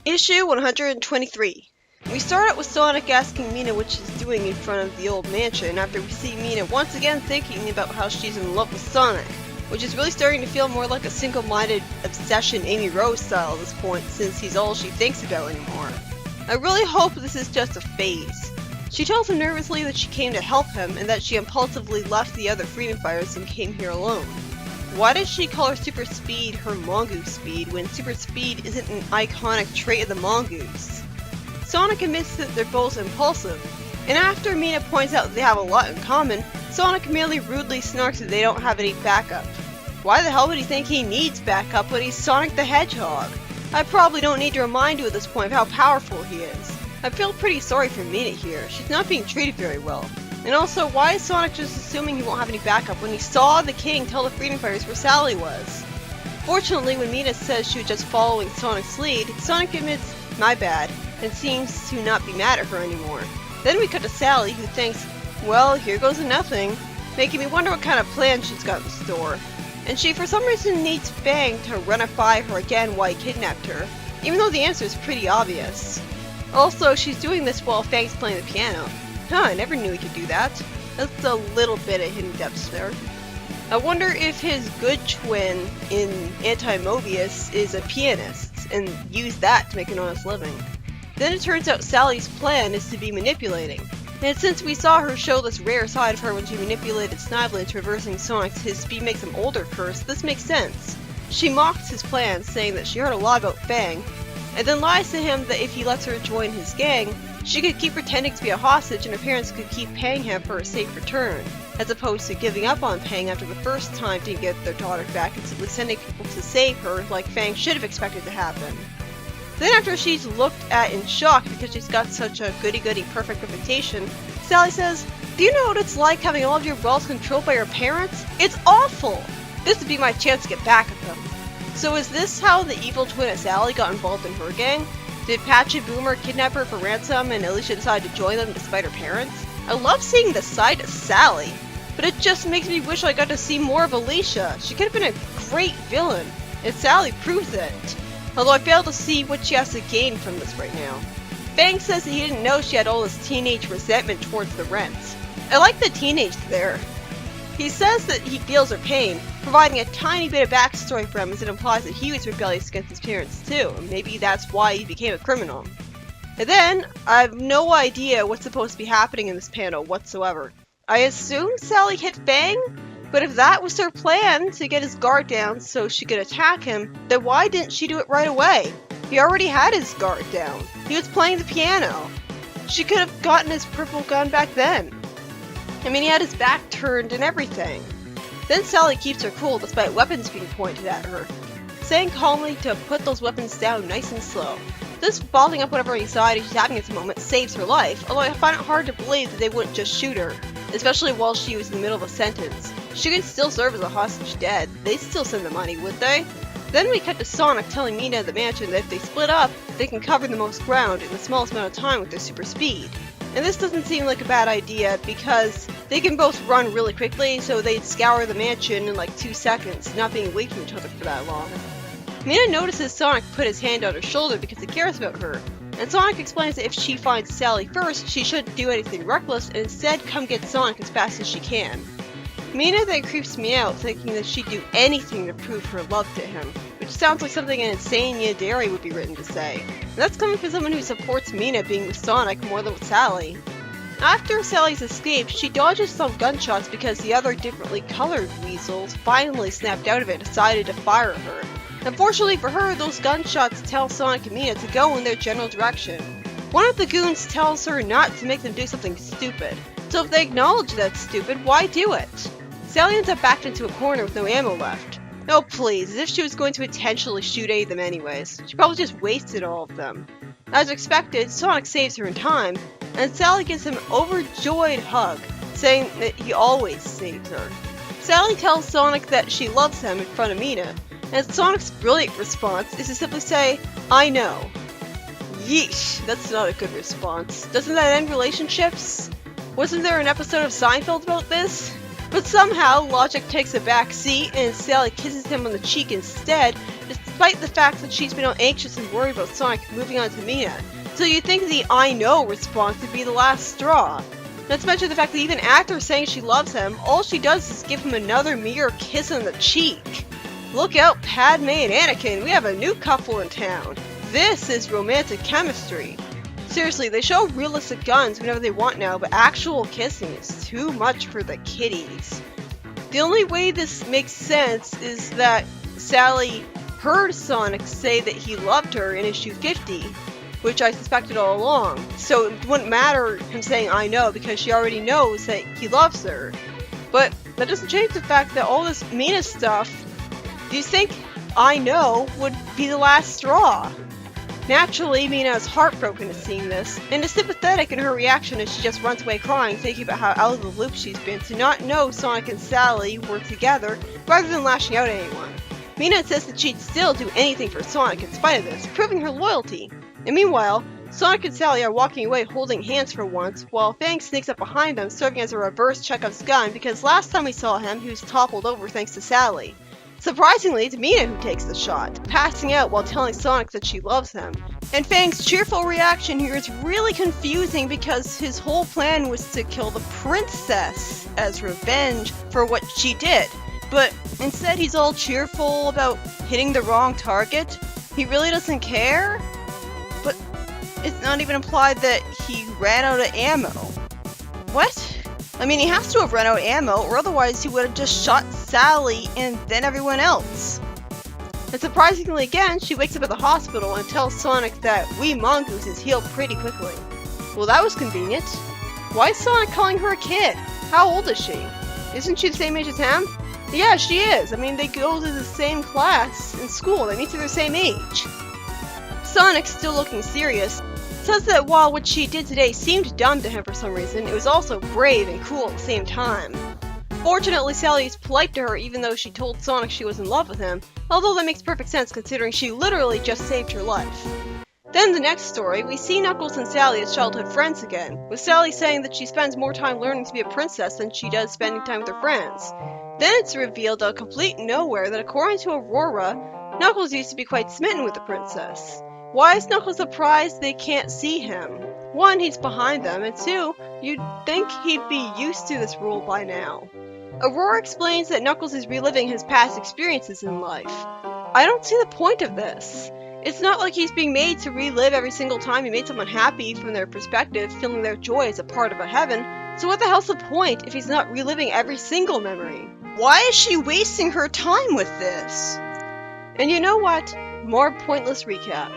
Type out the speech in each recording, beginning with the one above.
Issue 123. We start out with Sonic asking Mina what she's doing in front of the old mansion after we see Mina once again thinking about how she's in love with Sonic, which is really starting to feel more like a single-minded obsession Amy Rose style at this point since he's all she thinks about anymore. I really hope this is just a phase. She tells him nervously that she came to help him and that she impulsively left the other freedom fighters and came here alone. Why did she call her super speed her mongoose speed when super speed isn't an iconic trait of the mongoose? Sonic admits that they're both impulsive, and after Mina points out that they have a lot in common, Sonic merely rudely snarks that they don't have any backup. Why the hell would he think he needs backup when he's Sonic the Hedgehog? I probably don't need to remind you at this point of how powerful he is. I feel pretty sorry for Mina here. She's not being treated very well. And also, why is Sonic just assuming he won't have any backup when he saw the king tell the freedom fighters where Sally was? Fortunately, when Mina says she was just following Sonic's lead, Sonic admits, "My bad," and seems to not be mad at her anymore. Then we cut to Sally, who thinks, well, here goes to nothing, making me wonder what kind of plan she's got in store. And she for some reason needs Fang to run it by her again while he kidnapped her, even though the answer is pretty obvious. Also, she's doing this while Fang's playing the piano. Huh, I never knew he could do that. That's a little bit of hidden depths there. I wonder if his good twin in Anti-Mobius is a pianist, and used that to make an honest living. Then it turns out Sally's plan is to be manipulating. And since we saw her show this rare side of her when she manipulated Snively into reversing Sonic's "his speed makes him older" curse, this makes sense. She mocks his plan, saying that she heard a lot about Fang, and then lies to him that if he lets her join his gang, she could keep pretending to be a hostage and her parents could keep paying him for a safe return, as opposed to giving up on Fang after the first time to get their daughter back and simply sending people to save her like Fang should have expected to happen. Then after she's looked at in shock because she's got such a goody-goody perfect reputation, Sally says, "Do you know what it's like having all of your wealth controlled by your parents? It's awful! This would be my chance to get back at them." So is this how the evil twin of Sally got involved in her gang? Did Patch and Boomer kidnap her for ransom and Alicia decided to join them despite her parents? I love seeing this side of Sally, but it just makes me wish I got to see more of Alicia. She could have been a great villain, and Sally proves it. Although I fail to see what she has to gain from this right now. Fang says that he didn't know she had all this teenage resentment towards the Rents. I like the teenage there. He says that he feels her pain, providing a tiny bit of backstory for him as it implies that he was rebellious against his parents too, and maybe that's why he became a criminal. And then, I have no idea what's supposed to be happening in this panel whatsoever. I assume Sally hit Fang? But if that was her plan to get his guard down so she could attack him, then why didn't she do it right away? He already had his guard down. He was playing the piano. She could have gotten his purple gun back then. I mean, he had his back turned and everything. Then Sally keeps her cool despite weapons being pointed at her, saying calmly to put those weapons down nice and slow. This bottling up whatever anxiety she's having at the moment saves her life, although I find it hard to believe that they wouldn't just shoot her, especially while she was in the middle of a sentence. She could still serve as a hostage dead. They'd still send the money, would they? Then we cut to Sonic telling Mina at the mansion that if they split up, they can cover the most ground in the smallest amount of time with their super speed. And this doesn't seem like a bad idea because they can both run really quickly, so they'd scour the mansion in like 2 seconds, not being away from each other for that long. Mina notices Sonic put his hand on her shoulder because he cares about her, and Sonic explains that if she finds Sally first, she shouldn't do anything reckless and instead come get Sonic as fast as she can. Mina then creeps me out, thinking that she'd do anything to prove her love to him, which sounds like something an insane Yandere would be written to say. And that's coming from someone who supports Mina being with Sonic more than with Sally. After Sally's escape, she dodges some gunshots because the other differently colored weasels finally snapped out of it and decided to fire at her. Unfortunately for her, those gunshots tell Sonic and Mina to go in their general direction. One of the goons tells her not to make them do something stupid, so if they acknowledge that's stupid, why do it? Sally ends up backed into a corner with no ammo left. Oh please, as if she was going to intentionally shoot any of them anyways. She probably just wasted all of them. As expected, Sonic saves her in time, and Sally gives him an overjoyed hug, saying that he always saves her. Sally tells Sonic that she loves him in front of Mina, and Sonic's brilliant response is to simply say, "I know." Yeesh, that's not a good response. Doesn't that end relationships? Wasn't there an episode of Seinfeld about this? But somehow, logic takes a back seat and Sally kisses him on the cheek instead, just despite the fact that she's been anxious and worried about Sonic moving on to Mina. So you'd think the "I know" response would be the last straw. Not to mention the fact that even after saying she loves him, all she does is give him another mere kiss on the cheek. Look out, Padme and Anakin, we have a new couple in town. This is romantic chemistry. Seriously, they show realistic guns whenever they want now, but actual kissing is too much for the kiddies. The only way this makes sense is that Sally heard Sonic say that he loved her in issue 50, which I suspected all along. So it wouldn't matter him saying "I know" because she already knows that he loves her. But that doesn't change the fact that all this Mina stuff, do you think "I know" would be the last straw? Naturally, Mina is heartbroken at seeing this, and is sympathetic in her reaction as she just runs away crying, thinking about how out of the loop she's been to not know Sonic and Sally were together, rather than lashing out at anyone. Mina insists that she'd still do anything for Sonic in spite of this, proving her loyalty. And meanwhile, Sonic and Sally are walking away holding hands for once, while Fang sneaks up behind them, serving as a reverse Chekhov's gun because last time we saw him, he was toppled over thanks to Sally. Surprisingly, it's Mina who takes the shot, passing out while telling Sonic that she loves him. And Fang's cheerful reaction here is really confusing because his whole plan was to kill the princess as revenge for what she did. But instead he's all cheerful about hitting the wrong target. He really doesn't care? But it's not even implied that he ran out of ammo. What? I mean, he has to have run out of ammo, or otherwise he would have just shot Sally and then everyone else. And surprisingly again, she wakes up at the hospital and tells Sonic that Wee Mongoose is healed pretty quickly. Well, that was convenient. Why is Sonic calling her a kid? How old is she? Isn't she the same age as him? Yeah, she is. I mean, they go to the same class in school. They meet to their same age. Sonic, still looking serious, says that while what she did today seemed dumb to him for some reason, it was also brave and cool at the same time. Fortunately, Sally is polite to her even though she told Sonic she was in love with him, although that makes perfect sense considering she literally just saved her life. Then the next story, we see Knuckles and Sally as childhood friends again, with Sally saying that she spends more time learning to be a princess than she does spending time with her friends. Then it's revealed out of complete nowhere that according to Aurora, Knuckles used to be quite smitten with the princess. Why is Knuckles surprised they can't see him? One, he's behind them, and two, you'd think he'd be used to this rule by now. Aurora explains that Knuckles is reliving his past experiences in life. I don't see the point of this. It's not like he's being made to relive every single time he made someone happy from their perspective, feeling their joy as a part of a heaven, so what the hell's the point if he's not reliving every single memory? Why is she wasting her time with this? And you know what? More pointless recap.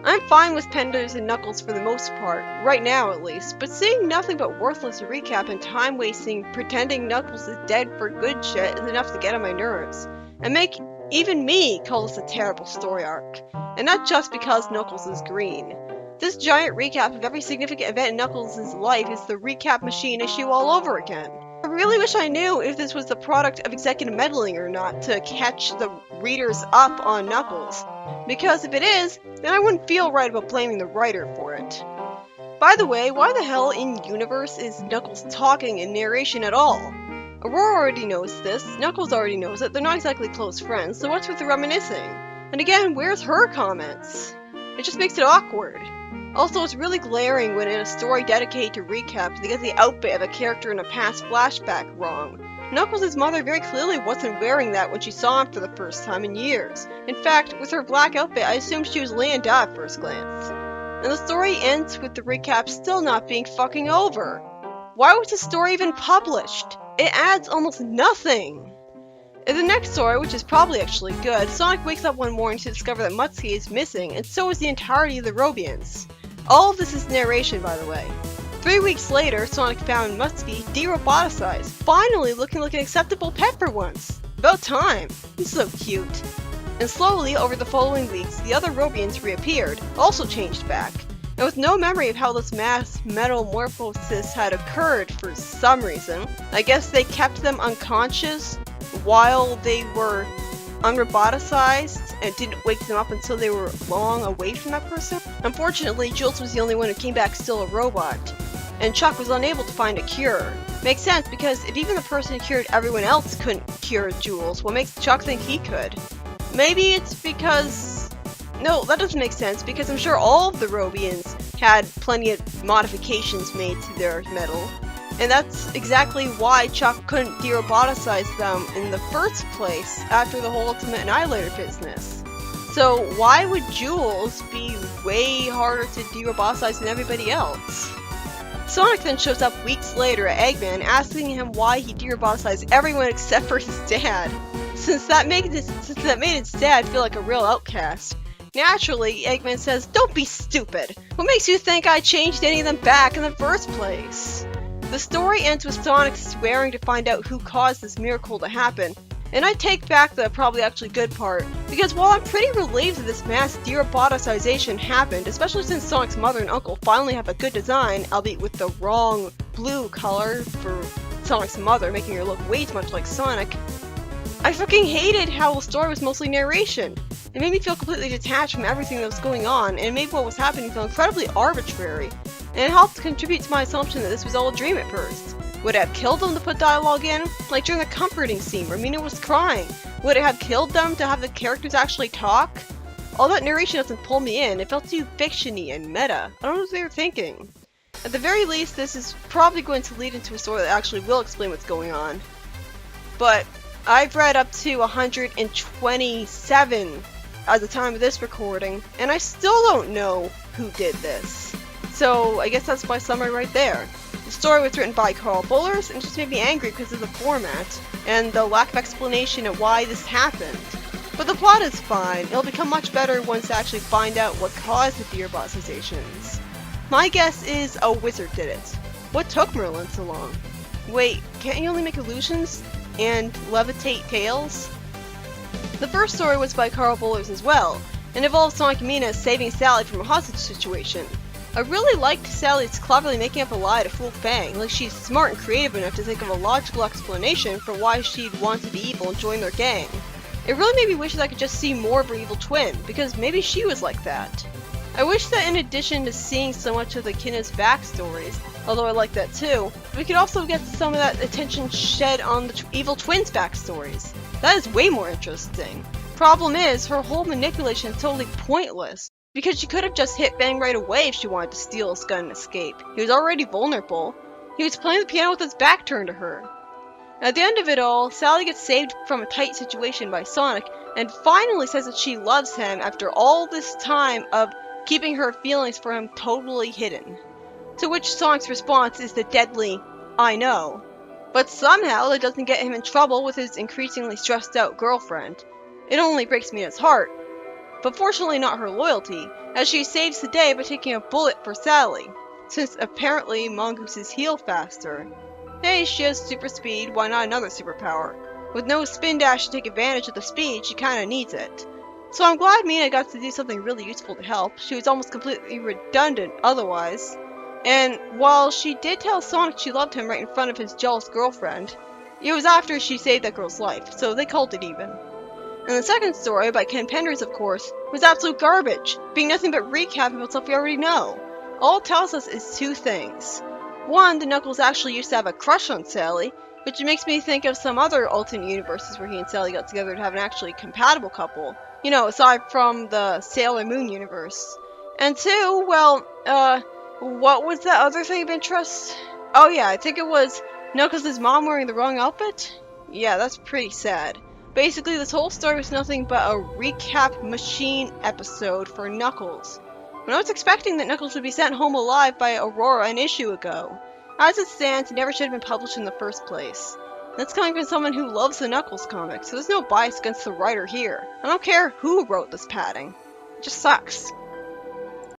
I'm fine with Penders and Knuckles for the most part, right now at least, but seeing nothing but worthless recap and time wasting pretending Knuckles is dead for good shit is enough to get on my nerves, and make even me call this a terrible story arc. And not just because Knuckles is green. This giant recap of every significant event in Knuckles' life is the recap machine issue all over again. I really wish I knew if this was the product of executive meddling or not to catch the readers up on Knuckles. Because if it is, then I wouldn't feel right about blaming the writer for it. By the way, why the hell in universe is Knuckles talking in narration at all? Aurora already knows this, Knuckles already knows it, they're not exactly close friends, so what's with the reminiscing? And again, where's her comments? It just makes it awkward. Also, it's really glaring when in a story dedicated to recaps, they get the outfit of a character in a past flashback wrong. Knuckles' mother very clearly wasn't wearing that when she saw him for the first time in years. In fact, with her black outfit, I assumed she was laying down at first glance. And the story ends with the recap still not being fucking over. Why was the story even published? It adds almost nothing. In the next story, which is probably actually good, Sonic wakes up one morning to discover that Mutsuki is missing, and so is the entirety of the Robians. All of this is narration, by the way. 3 weeks later, Sonic found Mutsuki de-roboticized, finally looking like an acceptable pet for once. About time. He's so cute. And slowly, over the following weeks, the other Robians reappeared, also changed back. And with no memory of how this mass metamorphosis had occurred for some reason, I guess they kept them unconscious while they were unroboticized and didn't wake them up until they were long away from that person. Unfortunately, Jules was the only one who came back still a robot, and Chuck was unable to find a cure. Makes sense, because if even the person who cured everyone else couldn't cure Jules, what makes Chuck think he could? Maybe it's because... No, that doesn't make sense, because I'm sure all of the Robians had plenty of modifications made to their metal. And that's exactly why Chuck couldn't deroboticize them in the first place after the whole Ultimate Annihilator business. So why would Jules be way harder to deroboticize than everybody else? Sonic then shows up weeks later at Eggman asking him why he deroboticized everyone except for his dad, since that made his dad feel like a real outcast. Naturally, Eggman says, "Don't be stupid! What makes you think I changed any of them back in the first place?" The story ends with Sonic swearing to find out who caused this miracle to happen, and I take back the probably actually good part, because while I'm pretty relieved that this mass deroboticization happened, especially since Sonic's mother and uncle finally have a good design, albeit with the wrong blue color for Sonic's mother, making her look way too much like Sonic, I fucking hated how the story was mostly narration. It made me feel completely detached from everything that was going on, and it made what was happening feel incredibly arbitrary. And it helped contribute to my assumption that this was all a dream at first. Would it have killed them to put dialogue in? Like during the comforting scene where Mina was crying. Would it have killed them to have the characters actually talk? All that narration doesn't pull me in. It felt too fiction-y and meta. I don't know what they were thinking. At the very least, this is probably going to lead into a story that actually will explain what's going on. But I've read up to 127 at the time of this recording, and I still don't know who did this. So I guess that's my summary right there. The story was written by Carl Bullers, and it just made me angry because of the format, and the lack of explanation of why this happened. But the plot is fine. It'll become much better once I actually find out what caused the deroboticizations. My guess is a wizard did it. What took Merlin so long? Wait, can't you only make illusions? And levitate tails? The first story was by Carl Bullers as well, and involved Sonic and Mina saving Sally from a hostage situation. I really liked Sally's cleverly making up a lie to fool Fang, like she's smart and creative enough to think of a logical explanation for why she'd want to be evil and join their gang. It really made me wish that I could just see more of her evil twin, because maybe she was like that. I wish that in addition to seeing so much of the Kinna's backstories, although I like that too, we could also get some of that attention shed on the evil twins' backstories. That is way more interesting. Problem is, her whole manipulation is totally pointless, because she could have just hit Fang right away if she wanted to steal his gun and escape. He was already vulnerable. He was playing the piano with his back turned to her. At the end of it all, Sally gets saved from a tight situation by Sonic, and finally says that she loves him after all this time of keeping her feelings for him totally hidden. To which Sonic's response is the deadly, "I know." But somehow that doesn't get him in trouble with his increasingly stressed out girlfriend. It only breaks Mina's heart. But fortunately not her loyalty, as she saves the day by taking a bullet for Sally, since apparently mongooses heal faster. Hey, she has super speed, why not another superpower? With no spin dash to take advantage of the speed, she kinda needs it. So I'm glad Mina got to do something really useful to help. She was almost completely redundant otherwise. And while she did tell Sonic she loved him right in front of his jealous girlfriend, it was after she saved that girl's life, so they called it even. And the second story, by Ken Penders of course, was absolute garbage, being nothing but recapping about stuff we already know. All it tells us is two things. One, the Knuckles actually used to have a crush on Sally, which makes me think of some other alternate universes where he and Sally got together to have an actually compatible couple. You know, aside from the Sailor Moon universe. And two, well, what was that other thing of interest? Oh yeah, I think it was Knuckles' mom wearing the wrong outfit? Yeah, that's pretty sad. Basically, this whole story was nothing but a recap machine episode for Knuckles. When I was expecting that Knuckles would be sent home alive by Aurora an issue ago. As it stands, it never should have been published in the first place. That's coming from someone who loves the Knuckles comics, so there's no bias against the writer here. I don't care who wrote this padding. It just sucks.